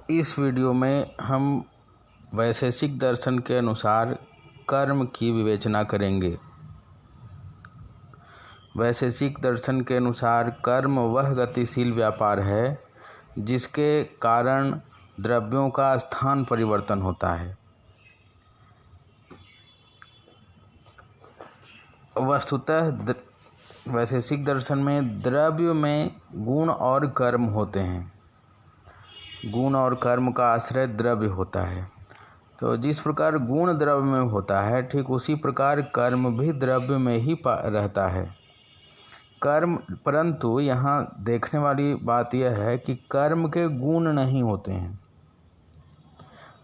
इस वीडियो में हम वैशेषिक दर्शन के अनुसार कर्म की विवेचना करेंगे। वैशेषिक दर्शन के अनुसार कर्म वह गतिशील व्यापार है जिसके कारण द्रव्यों का स्थान परिवर्तन होता है। वस्तुतः वैशेषिक दर्शन में द्रव्य में गुण और कर्म होते हैं। गुण और कर्म का आश्रय द्रव्य होता है। तो जिस प्रकार गुण द्रव्य में होता है, ठीक उसी प्रकार कर्म भी द्रव्य में ही रहता है। कर्म, परंतु यहाँ देखने वाली बात यह है कि कर्म के गुण नहीं होते हैं।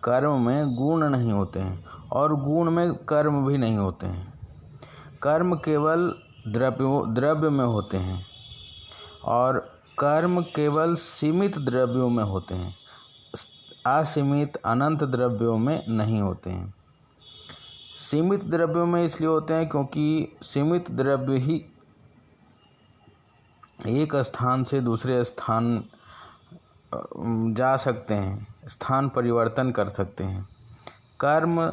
कर्म में गुण नहीं होते हैं और गुण में कर्म भी नहीं होते हैं। कर्म केवल द्रव्य में होते हैं और कर्म केवल सीमित द्रव्यों में होते हैं, असीमित अनंत द्रव्यों में नहीं होते हैं। सीमित द्रव्यों में इसलिए होते हैं क्योंकि सीमित द्रव्य ही एक स्थान से दूसरे स्थान जा सकते हैं, स्थान परिवर्तन कर सकते हैं। कर्म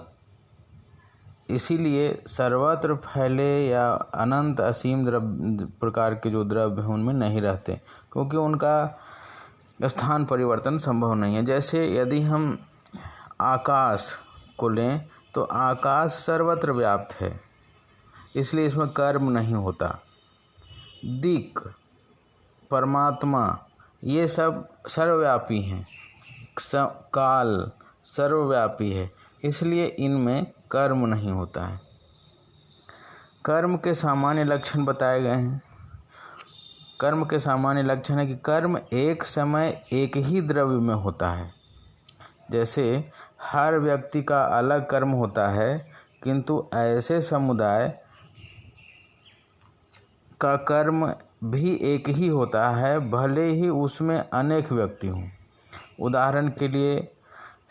इसीलिए सर्वत्र फैले या अनंत असीम प्रकार के जो द्रव्य हैं उनमें नहीं रहते, क्योंकि उनका स्थान परिवर्तन संभव नहीं है। जैसे यदि हम आकाश को लें तो आकाश सर्वत्र व्याप्त है, इसलिए इसमें कर्म नहीं होता। दिक्, परमात्मा, ये सब सर्वव्यापी हैं। काल सर्वव्यापी है, इसलिए इनमें कर्म नहीं होता है। कर्म के सामान्य लक्षण बताए गए हैं। कर्म के सामान्य लक्षण है कि कर्म एक समय एक ही द्रव्य में होता है। जैसे हर व्यक्ति का अलग कर्म होता है, किंतु ऐसे समुदाय का कर्म भी एक ही होता है, भले ही उसमें अनेक व्यक्ति हों। उदाहरण के लिए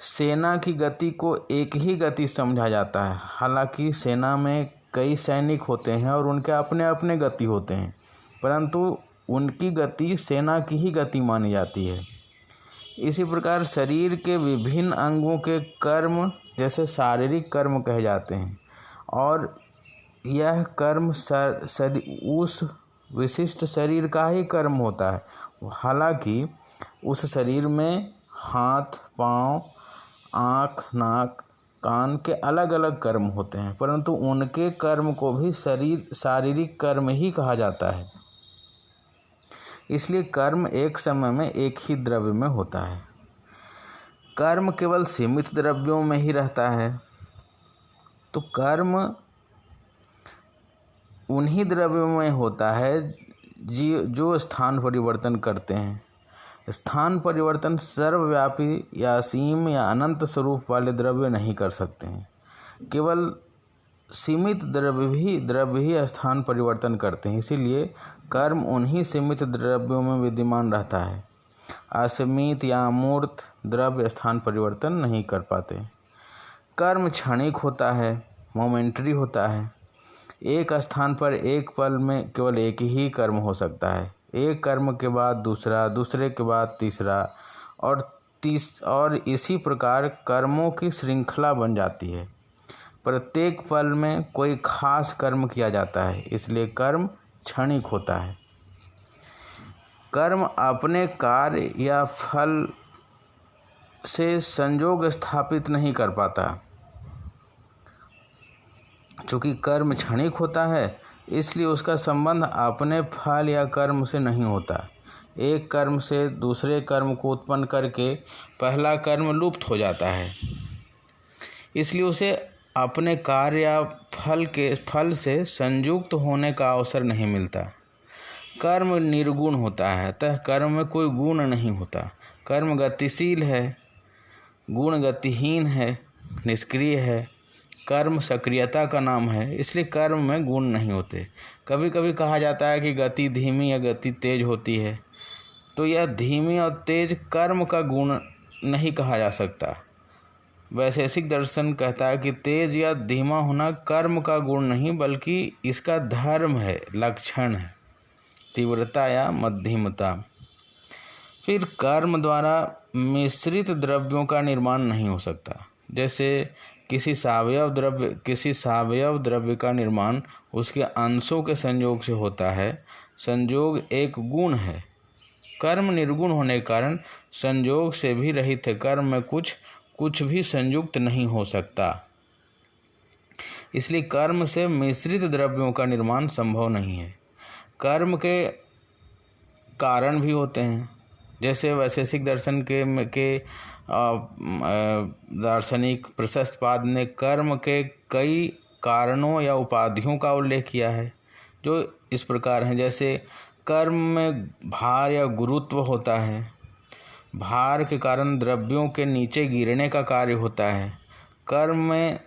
सेना की गति को एक ही गति समझा जाता है, हालांकि सेना में कई सैनिक होते हैं और उनके अपने अपने गति होते हैं, परंतु उनकी गति सेना की ही गति मानी जाती है। इसी प्रकार शरीर के विभिन्न अंगों के कर्म जैसे शारीरिक कर्म कहे जाते हैं और यह कर्म उस विशिष्ट शरीर का ही कर्म होता है। हालांकि उस शरीर में हाथ, पाँव, आँख, नाक, कान के अलग अलग कर्म होते हैं, परंतु उनके कर्म को भी शारीरिक कर्म ही कहा जाता है। इसलिए कर्म एक समय में एक ही द्रव्य में होता है। कर्म केवल सीमित द्रव्यों में ही रहता है। तो कर्म उन्हीं द्रव्यों में होता है जो स्थान परिवर्तन करते हैं। स्थान परिवर्तन सर्वव्यापी या असीम या अनंत स्वरूप वाले द्रव्य नहीं कर सकते हैं। केवल सीमित द्रव्य ही स्थान परिवर्तन करते हैं। इसीलिए कर्म उन्हीं सीमित द्रव्यों में विद्यमान रहता है। असीमित या अमूर्त द्रव्य स्थान परिवर्तन नहीं कर पाते। कर्म क्षणिक होता है, मोमेंटरी होता है। एक स्थान पर एक पल में केवल एक ही कर्म हो सकता है। एक कर्म के बाद दूसरा, दूसरे के बाद तीसरा और इसी प्रकार कर्मों की श्रृंखला बन जाती है। प्रत्येक पल में कोई खास कर्म किया जाता है, इसलिए कर्म क्षणिक होता है। कर्म अपने कार्य या फल से संयोग स्थापित नहीं कर पाता। चूँकि कर्म क्षणिक होता है, इसलिए उसका संबंध अपने फल या कर्म से नहीं होता। एक कर्म से दूसरे कर्म को उत्पन्न करके पहला कर्म लुप्त हो जाता है, इसलिए उसे अपने कार्य या फल से संयुक्त होने का अवसर नहीं मिलता। कर्म निर्गुण होता है, अतः कर्म में कोई गुण नहीं होता। कर्म गतिशील है, गुण गतिहीन है, निष्क्रिय है। कर्म सक्रियता का नाम है, इसलिए कर्म में गुण नहीं होते। कभी कभी कहा जाता है कि गति धीमी या गति तेज होती है, तो यह धीमी और तेज कर्म का गुण नहीं कहा जा सकता। वैशेषिक दर्शन कहता है कि तेज या धीमा होना कर्म का गुण नहीं, बल्कि इसका धर्म है, लक्षण है, तीव्रता या मध्यमता। फिर कर्म द्वारा मिश्रित द्रव्यों का निर्माण नहीं हो सकता। जैसे किसी सावयव द्रव्य का निर्माण उसके अंशों के संयोग से होता है। संयोग एक गुण है। कर्म निर्गुण होने के कारण संयोग से भी रहित है। कर्म में कुछ भी संयुक्त नहीं हो सकता। इसलिए कर्म से मिश्रित द्रव्यों का निर्माण संभव नहीं है। कर्म के कारण भी होते हैं। जैसे वैशेषिक दर्शन के दार्शनिक प्रशस्तपाद ने कर्म के कई कारणों या उपाधियों का उल्लेख किया है, जो इस प्रकार हैं। जैसे कर्म में भार या गुरुत्व होता है। भार के कारण द्रव्यों के नीचे गिरने का कार्य होता है। कर्म में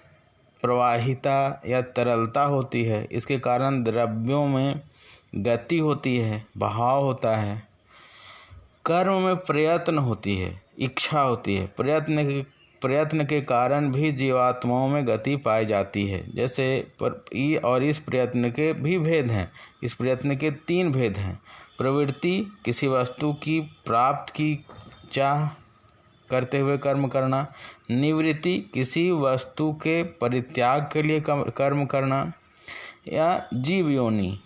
प्रवाहिता या तरलता होती है। इसके कारण द्रव्यों में गति होती है, बहाव होता है। कर्म में प्रयत्न होती है, इच्छा होती है। प्रयत्न के कारण भी जीवात्माओं में गति पाई जाती है। जैसे इस प्रयत्न के भी भेद हैं। इस प्रयत्न के 3 भेद हैं। प्रवृत्ति, किसी वस्तु की प्राप्त की चाह करते हुए कर्म करना। निवृत्ति, किसी वस्तु के परित्याग के लिए कर्म करना। या जीव योनि,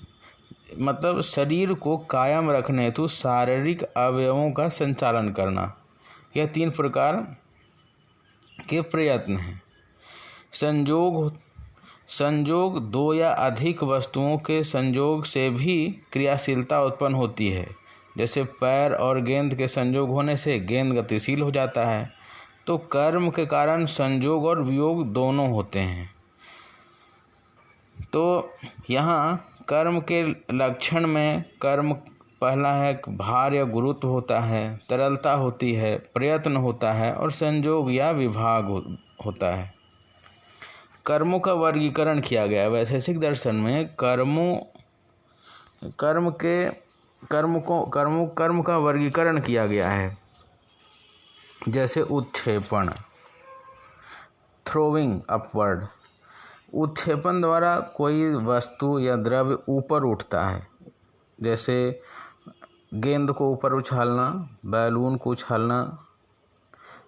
मतलब शरीर को कायम रखने हेतु शारीरिक अवयवों का संचालन करना। यह 3 प्रकार के प्रयत्न हैं। संयोग 2 या अधिक वस्तुओं के संयोग से भी क्रियाशीलता उत्पन्न होती है। जैसे पैर और गेंद के संयोग होने से गेंद गतिशील हो जाता है। तो कर्म के कारण संयोग और वियोग दोनों होते हैं। तो यहाँ कर्म के लक्षण में कर्म पहला है, भार या गुरुत्व होता है, तरलता होती है, प्रयत्न होता है और संयोग या विभाग होता है। कर्मों का वर्गीकरण किया गया है। वैशेषिक दर्शन में कर्म का वर्गीकरण किया गया है। जैसे उत्क्षेपण, थ्रोइंग अपवर्ड। उत्क्षेपण द्वारा कोई वस्तु या द्रव्य ऊपर उठता है। जैसे गेंद को ऊपर उछालना, बैलून को उछालना,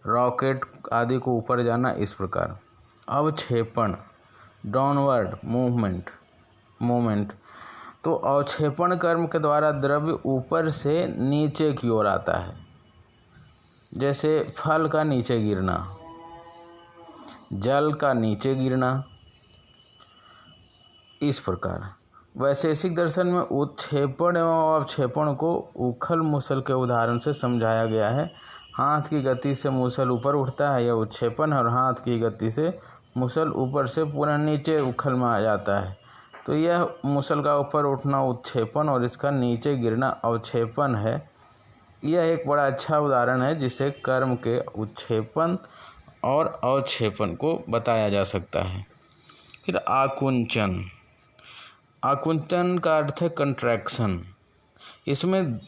रॉकेट आदि को ऊपर जाना, इस प्रकार। अवक्षेपण, डाउनवर्ड मूवमेंट। तो अवक्षेपण कर्म के द्वारा द्रव्य ऊपर से नीचे की ओर आता है। जैसे फल का नीचे गिरना, जल का नीचे गिरना, इस प्रकार। वैशेषिक दर्शन में उत्क्षेपण एवं अवक्षेपण को उखल मूसल के उदाहरण से समझाया गया है। हाथ की गति से मूसल ऊपर उठता है, यह उत्क्षेपण है, और हाथ की गति से मूसल ऊपर से पुनः नीचे उखल में आ जाता है। तो यह मूसल का ऊपर उठना उत्क्षेपण और इसका नीचे गिरना अवक्षेपण है। यह एक बड़ा अच्छा उदाहरण है जिससे कर्म के उत्क्षेपण और अवक्षेपण को बताया जा सकता है। फिर आकुंचन। आकुंचन का अर्थ है कंट्रैक्शन। इसमें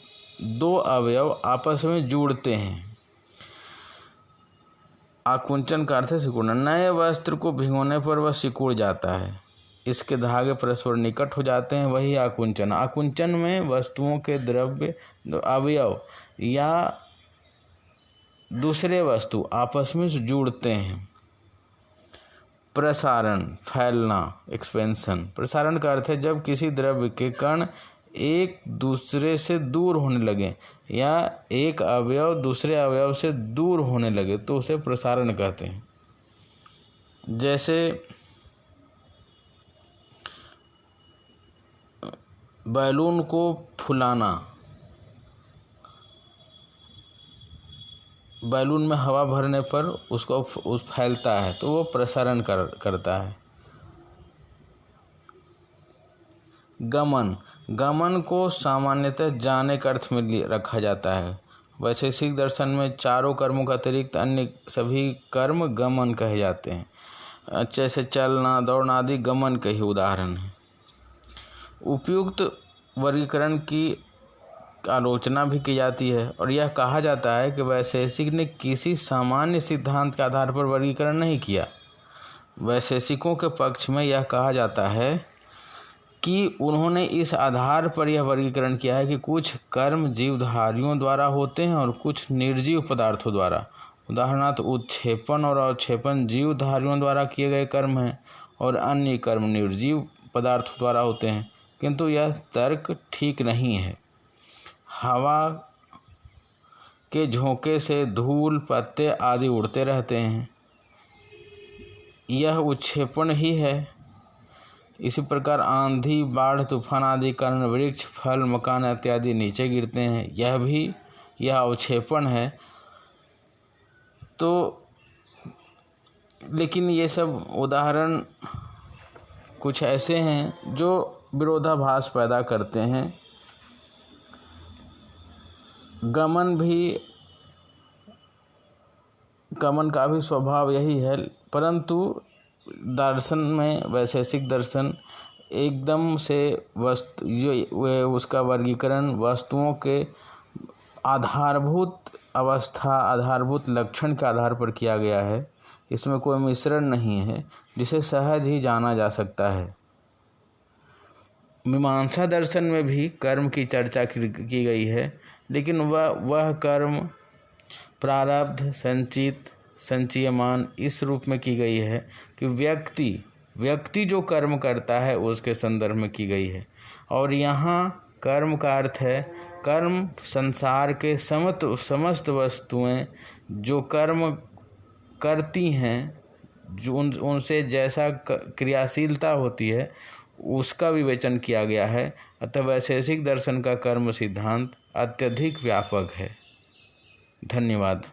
2 अवयव आपस में जुड़ते हैं। आकुंचन का अर्थ है सिकुड़ना। नए वस्त्र को भिगोने पर वह सिकुड़ जाता है। इसके धागे परस्पर निकट हो जाते हैं, वही आकुंचन। आकुंचन में वस्तुओं के द्रव्य अवयव या दूसरे वस्तु आपस में जुड़ते हैं। प्रसारण, फैलना, एक्सपेंशन। प्रसारण का अर्थ है जब किसी द्रव्य के कण एक दूसरे से दूर होने लगे या एक अवयव दूसरे अवयव से दूर होने लगे तो उसे प्रसारण कहते हैं। जैसे बैलून को फुलाना, बैलून में हवा भरने पर उसको फैलता है तो वो प्रसारण करता है। गमन को सामान्यतः जाने के अर्थ में रखा जाता है। वैशेषिक दर्शन में चारों कर्मों का अतिरिक्त अन्य सभी कर्म गमन कहे जाते हैं। जैसे चलना, दौड़ना आदि गमन के ही उदाहरण हैं। उपयुक्त वर्गीकरण की आलोचना भी की जाती है और यह कहा जाता है कि वैशेषिक ने किसी सामान्य सिद्धांत के आधार पर वर्गीकरण नहीं किया। वैशेषिकों के पक्ष में यह कहा जाता है कि उन्होंने इस आधार पर यह वर्गीकरण किया है कि कुछ कर्म जीवधारियों द्वारा होते हैं और कुछ निर्जीव पदार्थों द्वारा। उदाहरणार्थ उत्क्षेपण और अवक्षेपण जीवधारियों द्वारा किए गए कर्म हैं और अन्य कर्म निर्जीव पदार्थों द्वारा होते हैं, किंतु यह तर्क ठीक नहीं है। हवा के झोंके से धूल, पत्ते आदि उड़ते रहते हैं, यह उत्क्षेपण ही है। इसी प्रकार आंधी, बाढ़, तूफान आदि कारण वृक्ष, फल, मकान इत्यादि नीचे गिरते हैं, यह अवक्षेपण है। तो लेकिन ये सब उदाहरण कुछ ऐसे हैं जो विरोधाभास पैदा करते हैं। गमन का भी स्वभाव यही है, परंतु दर्शन में, वैशेषिक दर्शन एकदम से उसका वर्गीकरण वस्तुओं के आधारभूत अवस्था, आधारभूत लक्षण के आधार पर किया गया है। इसमें कोई मिश्रण नहीं है, जिसे सहज ही जाना जा सकता है। मीमांसा दर्शन में भी कर्म की चर्चा की गई है, लेकिन वह कर्म प्रारब्ध, संचित, संचयमान इस रूप में की गई है कि व्यक्ति जो कर्म करता है उसके संदर्भ में की गई है। और यहाँ कर्म का अर्थ है कर्म संसार के समस्त वस्तुएं जो कर्म करती हैं, जो उनसे जैसा क्रियाशीलता होती है उसका विवेचन किया गया है। अतः वैशेषिक दर्शन का कर्म सिद्धांत अत्यधिक व्यापक है। धन्यवाद।